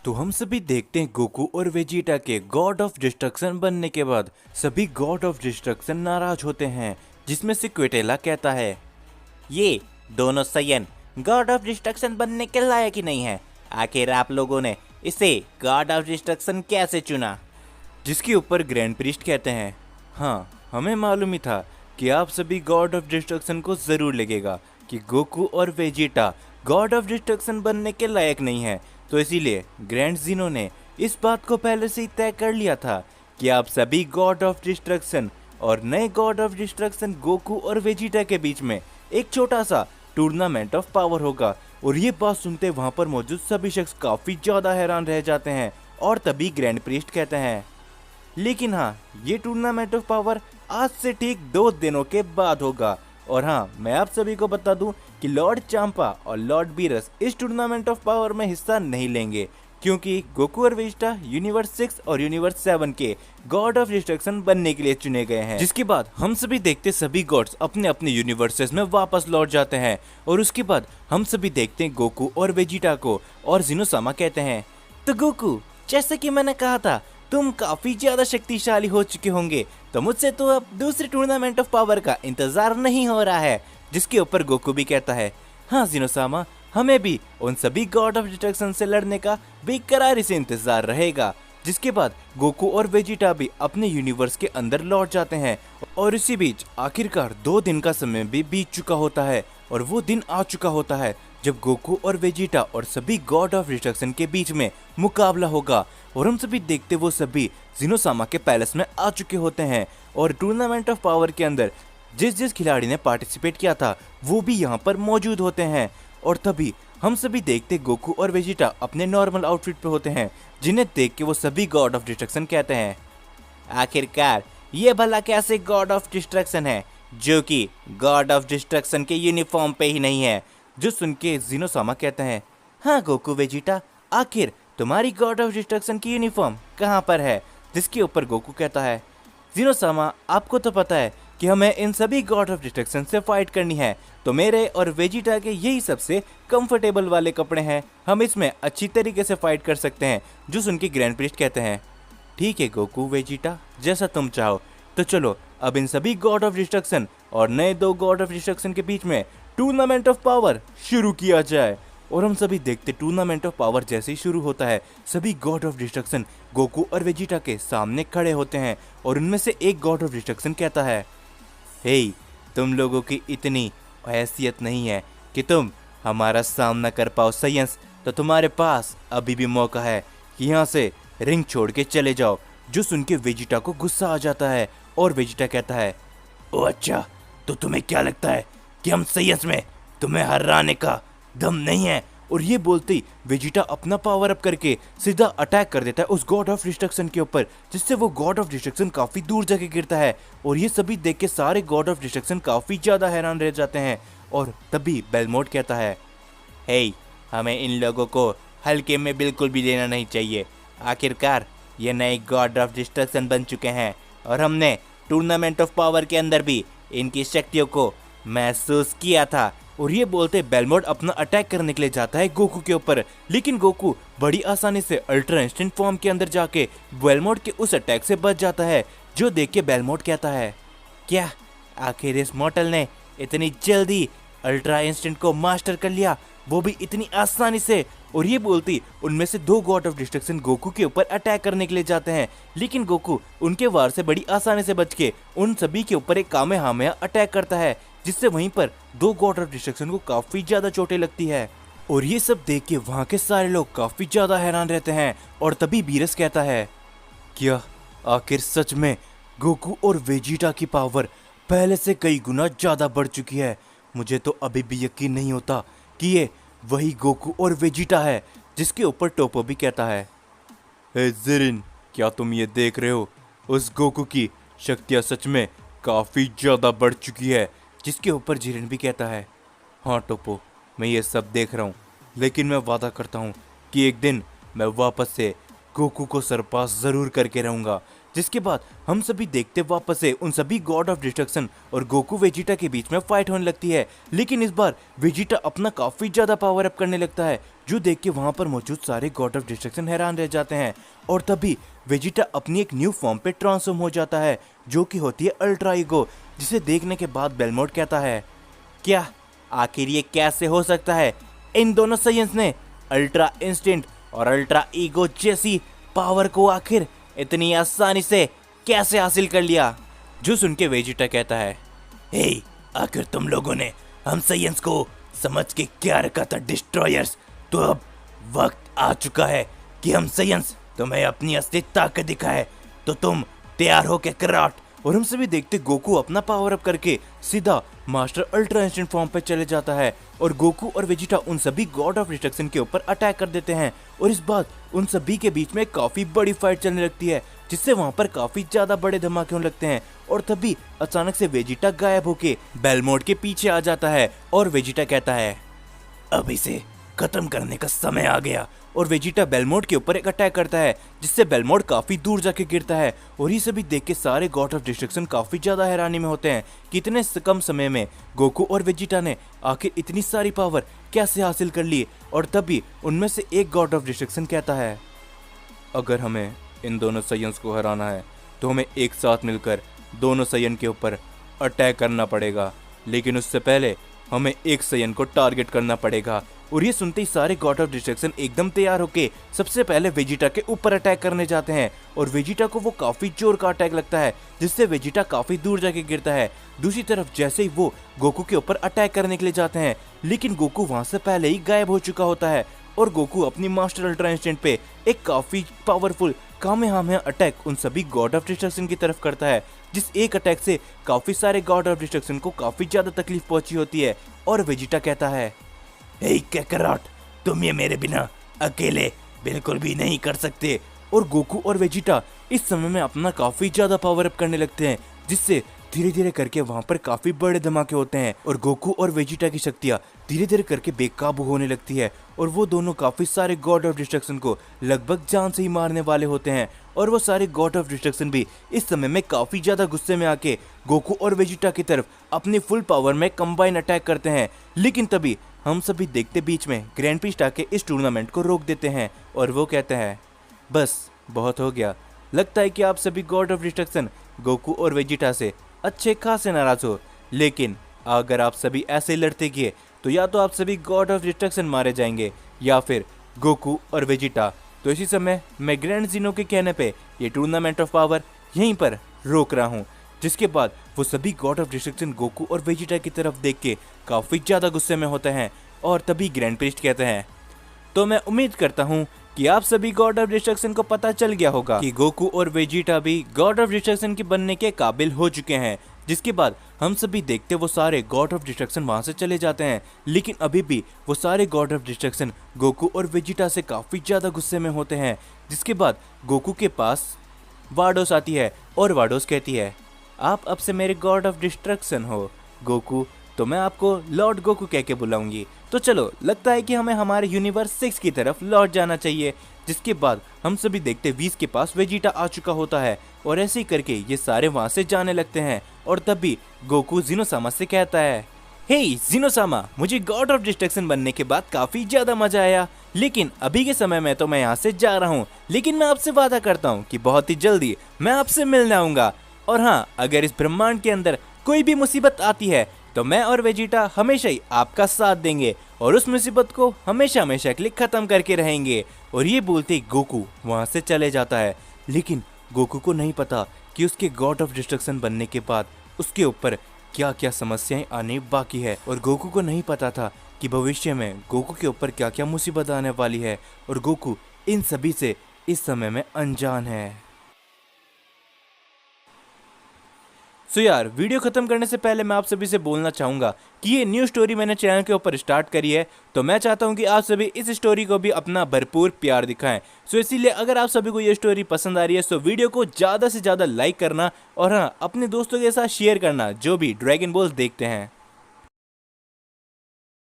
तो हम सभी देखते हैं गोकू और वेजिटा के गॉड ऑफ डिस्ट्रक्शन बनने के बाद सभी गॉड ऑफ डिस्ट्रक्शन नाराज होते हैं, जिसमें से क्वेटेला कहता है, ये दोनों सयन गॉड ऑफ डिस्ट्रक्शन बनने के लायक ही नहीं है। आखिर आप लोगों ने इसे गॉड ऑफ डिस्ट्रक्शन कैसे चुना? जिसके ऊपर ग्रैंड प्रीस्ट कहते हैं, हाँ हमें मालूम ही था कि आप सभी गॉड ऑफ डिस्ट्रक्शन को जरूर लगेगा कि गोकू और वेजिटा गॉड ऑफ डिस्ट्रक्शन बनने के लायक नहीं है, तो इसीलिए ग्रैंड जीनो ने इस बात को पहले से ही तय कर लिया था कि आप सभी गॉड ऑफ डिस्ट्रक्शन और नए गॉड ऑफ डिस्ट्रक्शन गोकू और वेजिटा के बीच में एक छोटा सा टूर्नामेंट ऑफ पावर होगा। और ये बात सुनते वहां पर मौजूद सभी शख्स काफी ज्यादा हैरान रह जाते हैं। और तभी ग्रैंड प्रीस्ट कहते हैं, लेकिन हाँ, ये टूर्नामेंट ऑफ पावर आज से ठीक 2 दिनों के बाद होगा। और हाँ, मैं आप सभी को बता दूं कि लॉर्ड चांपा और लॉर्ड बीरस इस टूर्नामेंट ऑफ पावर में हिस्सा नहीं लेंगे, क्योंकि गोकू और वेजिटा यूनिवर्स 6 और यूनिवर्स 7 के गॉड ऑफ डिस्ट्रक्शन बनने के लिए चुने गए हैं। जिसके बाद हम सभी देखते सभी गॉड्स अपने अपने यूनिवर्सेस में वापस लौट जाते हैं। और उसके बाद हम सभी देखते हैं गोकू और वेजिटा को, और जिनोसामा कहते हैं, तो गोकू, जैसे कि मैंने कहा था, तुम काफी ज्यादा शक्तिशाली हो चुके होंगे, तो मुझसे तो अब दूसरे टूर्नामेंट ऑफ पावर का इंतजार नहीं हो रहा है। जिसके ऊपर गोकू भी कहता है, हाँ जिनोसामा, हमें भी उन सभी गॉड ऑफ डिस्ट्रक्शन से लड़ने का बेकरारी से इंतजार रहेगा। जिसके बाद गोकू और वेजिटा भी अपने यूनिवर्स के अंदर लौट जाते हैं। और इसी बीच आखिरकार 2 दिन का समय भी बीत चुका होता है, और वो दिन आ चुका होता है जब गोकू और वेजिटा और सभी गॉड ऑफ डिस्ट्रक्शन के बीच में मुकाबला होगा। और हम सभी देखते वो सभी जिनोसामा के पैलेस में आ चुके होते हैं, और टूर्नामेंट ऑफ पावर के अंदर जिस जिस खिलाड़ी ने पार्टिसिपेट किया था वो भी यहाँ पर मौजूद होते हैं। और तभी हम सभी देखते गोकू और वेजिटा अपने नॉर्मल आउटफिट पे होते हैं, जिन्हें देख के वो सभी गॉड ऑफ डिस्ट्रक्शन कहते हैं, आखिरकार ये भला कैसे गॉड ऑफ डिस्ट्रक्शन है जो कि गॉड ऑफ डिस्ट्रक्शन के यूनिफॉर्म पे ही नहीं है? जो सुन के जिनोसामा कहते हैं, हाँ गोकू वेजिटा, आखिर तुम्हारी गॉड ऑफ डिस्ट्रक्शन की यूनिफॉर्म कहाँ पर है? जिसके ऊपर गोकू कहता है, जिनोसामा, आपको तो पता है कि हमें इन सभी गॉड ऑफ डिस्ट्रक्शन से फाइट करनी है, तो मेरे और वेजिटा के यही सबसे कंफर्टेबल वाले कपड़े हैं, हम इसमें अच्छी तरीके से फाइट कर सकते हैं। जो सुन के ग्रैंड प्रीस्ट कहते हैं, ठीक है गोकू वेजिटा, जैसा तुम चाहो, तो चलो अब इन सभी गॉड ऑफ डिस्ट्रक्शन और नए 2 गॉड ऑफ डिस्ट्रक्शन के बीच में टूर्नामेंट ऑफ पावर शुरू किया जाए। और हम सभी देखते टूर्नामेंट ऑफ पावर जैसे ही शुरू होता है, सभी गॉड ऑफ डिस्ट्रक्शन गोकू और वेजिटा के सामने खड़े होते हैं। और उनमें से एक गॉड ऑफ डिस्ट्रक्शन कहता है, हे, तुम लोगों की इतनी हैसियत नहीं है कि तुम हमारा सामना कर पाओ साइंस, तो तुम्हारे पास अभी भी मौका है कि यहाँ से रिंग छोड़ के चले जाओ। जो सुन के वेजिटा को गुस्सा आ जाता है, और वेजिटा कहता है, ओ अच्छा, तो तुम्हें क्या लगता है कि हम साइंस में तुम्हें हराने का दम नहीं है? और ये बोलते ही वेजिटा अपना पावर अप करके सीधा अटैक कर देता है उस गॉड ऑफ डिस्ट्रक्शन के ऊपर, जिससे वो गॉड ऑफ डिस्ट्रक्शन काफी दूर जाके गिरता है। और ये सभी देख के सारे गॉड ऑफ डिस्ट्रक्शन काफी ज्यादा हैरान रह जाते हैं। और तभी बेलमोट कहता है, हे, हमें इन लोगों को हल्के में बिल्कुल भी लेना नहीं चाहिए। आखिरकार ये नए गॉड ऑफ डिस्ट्रक्शन बन चुके हैं, और हमने टूर्नामेंट ऑफ पावर के अंदर भी इनकी शक्तियों को महसूस किया था। और ये बोलते बेलमोट अपना अटैक करने के लिए जाता है गोकू के ऊपर, लेकिन गोकू बड़ी आसानी से अल्ट्रा इंस्टेंट फॉर्म के अंदर जाके बेलमोट के उस अटैक से बच जाता है। जो देख के बेलमोट कहता है, क्या आखिर इस मॉडल ने इतनी जल्दी अल्ट्रा इंस्टेंट को मास्टर कर लिया, वो भी इतनी आसानी से? और ये बोलती उनमें से 2 गॉड ऑफ डिस्ट्रक्शन गोकू के ऊपर अटैक करने के लिए जाते हैं, लेकिन गोकू उनके वार से बड़ी आसानी से बच के उन सभी के ऊपर एक कामेहामेहा अटैक करता है, जिससे वहीं पर 2 गॉड ऑफ डिस्ट्रक्शन को काफी ज्यादा चोटें लगती है। और ये सब देख के वहाँ के सारे लोग काफी ज्यादा हैरान रहते हैं। और तभी बीरस कहता है, क्या आखिर सच में गोकू और वेजिटा की पावर पहले से कई गुना ज्यादा बढ़ चुकी है? मुझे तो अभी भी यकीन नहीं होता कि ये वही गोकू और वेजिटा है। जिसके ऊपर टोपो भी कहता है, हे जिरिन, क्या तुम ये देख रहे हो? उस गोकू की शक्तियाँ सच में काफी ज्यादा बढ़ चुकी है। जिसके ऊपर जिरिन भी कहता है, हाँ टोपो, मैं ये सब देख रहा हूँ, लेकिन मैं वादा करता हूँ कि एक दिन मैं वापस से गोकू को सरपास जरूर करके रहूंगा। जिसके बाद हम सभी देखते वापस से उन सभी गॉड ऑफ डिस्ट्रक्शन और गोकू वेजिटा के बीच में फाइट होने लगती है। लेकिन इस बार वेजिटा अपना काफी ज्यादा पावर अप करने लगता है, जो देख के वहाँ पर मौजूद सारे गॉड ऑफ डिस्ट्रक्शन हैरान रह जाते हैं। और तभी वेजिटा अपनी एक न्यू फॉर्म पे ट्रांसफॉर्म हो जाता है जो कि होती है अल्ट्रा ईगो, जिसे देखने के बाद बेलमोट कहता है, क्या आखिर ये कैसे हो सकता है? इन दोनों साइंस ने अल्ट्रा इंस्टिंक्ट और अल्ट्रा ईगो जैसी पावर को आखिर इतनी आसानी से कैसे हासिल कर लिया? जो सुन के वेजिटा कहता है, हे, आखिर तुम लोगों ने हम साइंस को समझ के क्या रखा था डिस्ट्रॉयर्स? तो अब वक्त आ चुका है कि हम साइंस तुम्हें अपनी असली ताकत दिखाए। तो तुम तैयार हो के कराट? और हम सभी देखते गोकू अपना पावर अप करके सीधा मास्टर अल्ट्रा इंस्टेंट फॉर्म पे चले जाता है और गोकू और वेजिटा उन सभी गॉड ऑफ डिस्ट्रक्शन के ऊपर अटैक कर देते हैं। और इस बात उन सभी के बीच में काफी बड़ी फाइट चलने लगती है, जिससे वहां पर काफी ज्यादा बड़े धमाके होने लगते हैं। और तभी अचानक से वेजिटा गायब होके बेलमोट के पीछे आ जाता है और वेजिटा कहता है, अब इसे खत्म करने का समय आ गया। और वेजिटा बेलमोट के ऊपर एक अटैक करता है जिससे बेलमोट काफी दूर जाके गिरता है। और ये सभी देख के सारे गॉड ऑफ डिस्ट्रक्शन काफी ज्यादा हैरानी में होते हैं कि इतने कम समय में गोकू और वेजिटा ने आखिर इतनी सारी पावर कैसे हासिल कर ली। और तभी उनमें से एक गॉड ऑफ डिस्ट्रक्शन कहता है, अगर हमें इन दोनों साइंस को हराना है तो हमें एक साथ मिलकर दोनों साइंस के ऊपर अटैक करना पड़ेगा, लेकिन उससे पहले हमें एक साइंस को टारगेट करना पड़ेगा। और ये सुनते ही सारे गॉड ऑफ डिस्ट्रक्शन एकदम तैयार होके सबसे पहले वेजिटा के ऊपर अटैक करने जाते हैं। और वेजिटा को वो काफी जोर का अटैक लगता है जिससे वेजिटा काफी दूर जाके गिरता है। दूसरी तरफ जैसे ही वो गोकू के ऊपर अटैक करने के लिए जाते हैं, लेकिन गोकू वहां से पहले ही गायब हो चुका होता है। और गोकू अपनी मास्टर अल्ट्रा इंस्टेंट पे एक काफी पावरफुल कामेहामेहा अटैक उन सभी गॉड ऑफ डिस्ट्रक्शन की तरफ करता है, जिस एक अटैक से काफी सारे गॉड ऑफ डिस्ट्रक्शन को काफी ज्यादा तकलीफ पहुंची होती है। और वेजिटा कहता है, हे कैकराट, तुम ये मेरे बिना अकेले बिल्कुल भी नहीं कर सकते। और गोकू और वेजिटा इस समय में अपना काफी ज्यादा पावर अप करने लगते हैं, जिससे धीरे धीरे करके वहां पर काफी बड़े धमाके होते हैं और गोकू और वेजिटा की शक्तियां धीरे धीरे करके बेकाबू होने लगती है। और वो दोनों काफी सारे गॉड ऑफ डिस्ट्रक्शन को लगभग जान से ही मारने वाले होते हैं। और वो सारे गॉड ऑफ डिस्ट्रक्शन भी इस समय में काफी ज्यादा गुस्से में आके गोकू और वेजिटा की तरफ अपनी फुल पावर में कंबाइन अटैक करते हैं। लेकिन तभी हम सभी देखते बीच में ग्रैंड प्रिस्ट आके इस टूर्नामेंट को रोक देते हैं और वो कहते हैं, बस बहुत हो गया, लगता है कि आप सभी गॉड ऑफ डिस्ट्रक्शन गोकू और वेजिटा से अच्छे खासे नाराज हो, लेकिन अगर आप सभी ऐसे लड़ते गए तो या तो आप सभी गॉड ऑफ डिस्ट्रक्शन मारे जाएंगे या फिर गोकू और वेजिटा। तो इसी समय मैं ग्रैंड जीनो के कहने पे ये टूर्नामेंट ऑफ पावर यहीं पर रोक रहा हूँ। जिसके बाद वो सभी गॉड ऑफ डिस्ट्रक्शन गोकू और वेजिटा की तरफ देख के काफी ज्यादा गुस्से में होते हैं। और तभी ग्रैंड प्रिस्ट कहते हैं, तो मैं उम्मीद करता हूँ कि आप सभी गॉड ऑफ डिस्ट्रक्शन को पता चल गया होगा कि गोकू और वेजिटा भी गॉड ऑफ डिस्ट्रक्शन के बनने के काबिल हो चुके हैं। जिसके बाद हम सभी देखते वो सारे गॉड ऑफ डिस्ट्रक्शन वहां से चले जाते हैं, लेकिन अभी भी वो सारे गॉड ऑफ डिस्ट्रक्शन गोकू और वेजिटा से काफी ज्यादा गुस्से में होते हैं। जिसके बाद गोकू के पास वाडोस आती है और वाडोस कहती है, आप अब से मेरे गॉड ऑफ डिस्ट्रक्शन हो गोकू, तो मैं आपको लॉर्ड गोकू कह के बुलाऊंगी। तो चलो, लगता है कि हमें हमारे यूनिवर्स 6 की तरफ लौट जाना चाहिए। जिसके बाद हम सभी देखते वीस के पास वेजिटा आ चुका होता है और ऐसे ही करके ये सारे वहां से जाने लगते हैं। और तभी गोकू जिनोसामा से कहता है, हे जिनोसामा, मुझे गॉड ऑफ डिस्ट्रक्शन बनने के बाद काफी ज्यादा मजा आया, लेकिन अभी के समय में तो मैं यहाँ से जा रहा हूँ। लेकिन मैं आपसे वादा करता हूँ कि बहुत ही जल्दी मैं आपसे मिलने आऊंगा। और हाँ, अगर इस ब्रह्मांड के अंदर कोई भी मुसीबत आती है तो मैं और वेजिटा हमेशा ही आपका साथ देंगे और उस मुसीबत को हमेशा हमेशा के लिए खत्म करके रहेंगे। और ये बोलते ही गोकू वहां से चले जाता है। लेकिन गोकू को नहीं पता कि उसके गॉड ऑफ डिस्ट्रक्शन बनने के बाद उसके ऊपर क्या क्या समस्याएं आने बाकी है। और गोकू को नहीं पता था कि भविष्य में गोकू के ऊपर क्या क्या मुसीबत आने वाली है। और गोकू इन सभी से इस समय में अनजान है। सो यार, वीडियो खत्म करने से पहले मैं आप सभी से बोलना चाहूँगा कि ये न्यू स्टोरी मैंने चैनल के ऊपर स्टार्ट करी है, तो मैं चाहता हूँ कि आप सभी इस स्टोरी को भी अपना भरपूर प्यार दिखाएं। सो इसीलिए अगर आप सभी को ये स्टोरी पसंद आ रही है तो वीडियो को ज़्यादा से ज़्यादा लाइक करना और हाँ, अपने दोस्तों के साथ शेयर करना जो भी ड्रैगन बॉल देखते हैं।